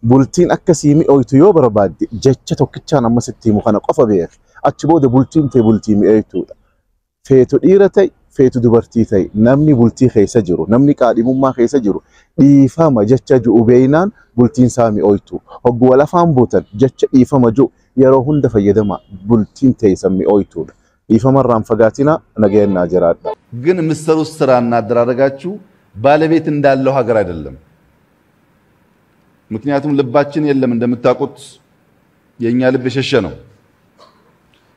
bultiin akkasii mi'ooytu yoo barbaadde jecha tokkichaan amma sitti himu kana qofa beek. Achi booda bultiin ta'e bultii mi'ooytuudha. Feetu dhiira ta'e feetu dubartii ta'e namni bultii keessa jiru namni qaadhimummaa keessa jiru dhiifama jecha ju'u beeynaan bultiin isaa mi'ooytu. Hogguu walafaan buutan jecha dhiifama ju'u yeroo hunda fayyadama bultiin ta'e isa mi'ooytuudha. dhiifamarraan fagaatina ነገየና ጀራዳ ግን ምሰሩት ስራና አደራረጋችሁ ባለቤት እንዳለው ሀገር አይደለም ምክንያቱም ልባችን የለም እንደምታውቁት የኛ ልብ የሸሸ ነው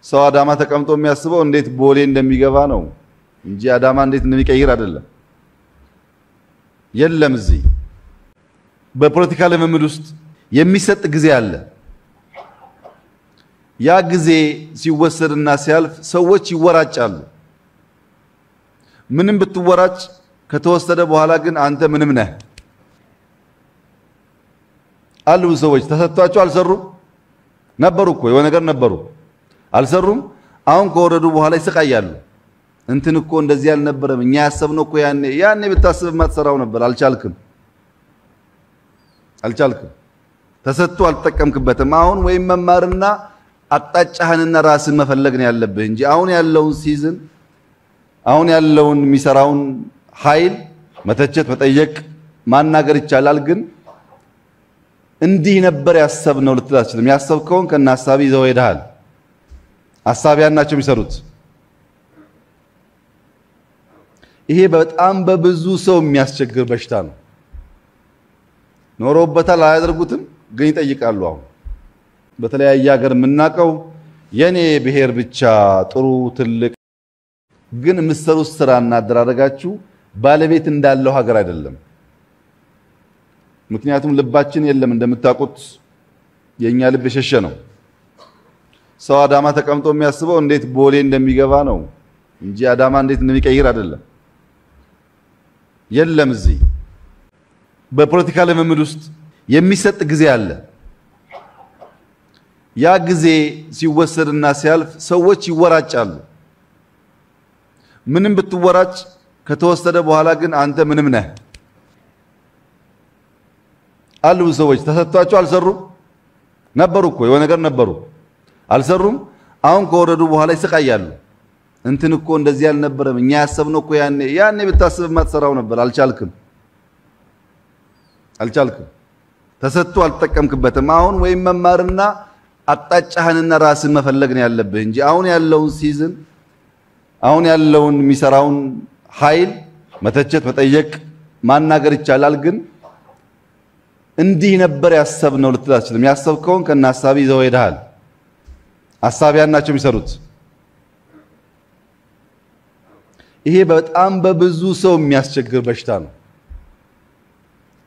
ሰው አዳማ ተቀምጦ የሚያስበው እንዴት ቦሌ እንደሚገባ ነው እንጂ አዳማ እንዴት እንደሚቀይር አይደለም የለም እዚህ በፖለቲካ ልምምድ ውስጥ የሚሰጥ ጊዜ አለ ያ ጊዜ ሲወሰድና ሲያልፍ ሰዎች ይወራጫሉ ምንም ብትወራጭ ከተወሰደ በኋላ ግን አንተ ምንም ነህ አሉ ሰዎች ተሰጥቷቸው አልሰሩም ነበሩ እኮ የሆነ ነገር ነበሩ አልሰሩም አሁን ከወረዱ በኋላ ይስቃያሉ እንትን እኮ እንደዚህ ያልነበረም እኛ ያሰብነው እኮ ያኔ ብታስብ ማትሰራው ነበር አልቻልክም ተሰጥቶ አልተጠቀምክበትም አሁን ወይ መማርና አጣጫህንና ራስን መፈለግ ነው ያለብህ እንጂ አሁን ያለውን ሲዝን አሁን ያለውን ሚሰራውን ኃይል መተቸት መጠየቅ ማናገር ይቻላል ግን እንዲህ ነበር ያሰብነው ልትላችልም ያሰብከውን ከና ሐሳብ ይዘው ሄደሃል ሐሳቢያን ናቸው የሚሰሩት ይሄ በጣም በብዙ ሰው የሚያስቸግር በሽታ ነው ኖሮበታል አያደርጉትም ግን ይጠይቃሉ አሁን በተለያየ ሀገር ምናቀው የኔ ብሔር ብቻ ጥሩ ትልቅ ግን ምሰሩት ስራና አደራረጋችሁ ባለቤት እንዳለው ሀገር አይደለም ምክንያቱም ልባችን የለም እንደምታውቁት የኛ ልብ የሸሸ ነው ሰው አዳማ ተቀምጦ የሚያስበው እንዴት ቦሌ እንደሚገባ ነው እንጂ አዳማ እንዴት እንደሚቀይር አይደለም የለም እዚህ በፖለቲካ ልምምድ ውስጥ የሚሰጥ ጊዜ አለ ያ ጊዜ ሲወሰድና ሲያልፍ ሰዎች ይወራጫሉ ምንም ብትወራጭ ከተወሰደ በኋላ ግን አንተ ምንም ነህ አሉ ሰዎች ተሰጥቷቸው አልሰሩም ነበሩ እኮ የሆነ ነገር ነበሩ አልሰሩም አሁን ከወረዱ በኋላ ይስቃያሉ እንትን እኮ እንደዚህ ያልነበረም እኛ ያሰብነው እኮ ያኔ ብታስብ ማትሰራው ነበር አልቻልክም ተሰጥቶ አልተጠቀምክበትም አሁን ወይ መማርና አጣጫህንና ራስን መፈለግ ነው ያለብህ እንጂ አሁን ያለውን ሲዝን አሁን ያለውን ሚሰራውን ኃይል መተቸት መጠየቅ ማናገር ይቻላል ግን እንዲህ ነበር ያሰብነው ልትላችልም ያሰብከውን ከና ሐሳብ ይዘው ሄደሃል ሐሳቢያን ናቸው የሚሰሩት ይሄ በጣም በብዙ ሰው የሚያስቸግር በሽታ ነው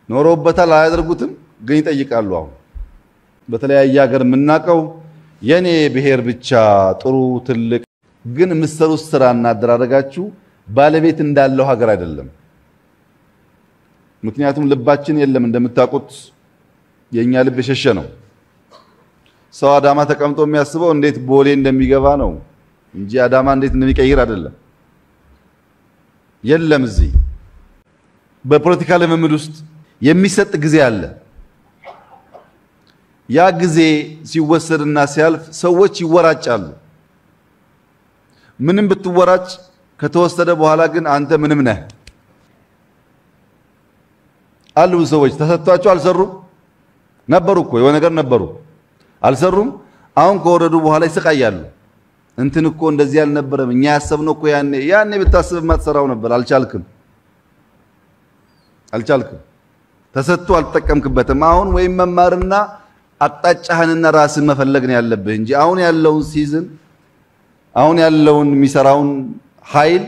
ኖሮበታል አያደርጉትም ግን ይጠይቃሉ አሁን በተለያየ ሀገር ምናቀው የኔ ብሔር ብቻ ጥሩ ትልቅ ግን ምሰሩት ስራና አደራረጋችሁ ባለቤት እንዳለው ሀገር አይደለም ምክንያቱም ልባችን የለም እንደምታውቁት የኛ ልብ የሸሸ ነው ሰው አዳማ ተቀምጦ የሚያስበው እንዴት ቦሌ እንደሚገባ ነው እንጂ አዳማ እንዴት እንደሚቀይር አይደለም የለም እዚህ በፖለቲካ ልምምድ ውስጥ የሚሰጥ ጊዜ አለ ያ ጊዜ ሲወሰድና ሲያልፍ ሰዎች ይወራጫሉ ምንም ብትወራጭ ከተወሰደ በኋላ ግን አንተ ምንም ነህ አሉ ሰዎች ተሰጥቷቸው አልሰሩም ነበሩ እኮ የሆነ ነገር ነበሩ አልሰሩም አሁን ከወረዱ በኋላ ይስቃያሉ እንትን እኮ እንደዚህ ያልነበረም እኛ ያሰብነው እኮ ያኔ ብታስብ ማትሰራው ነበር አልቻልክም ተሰጥቶ አልተጠቀምክበትም አሁን ወይ መማርና አጣጫህንና ራስን መፈለግ ነው ያለብህ እንጂ አሁን ያለውን ሲዝን አሁን ያለውን ሚሰራውን ኃይል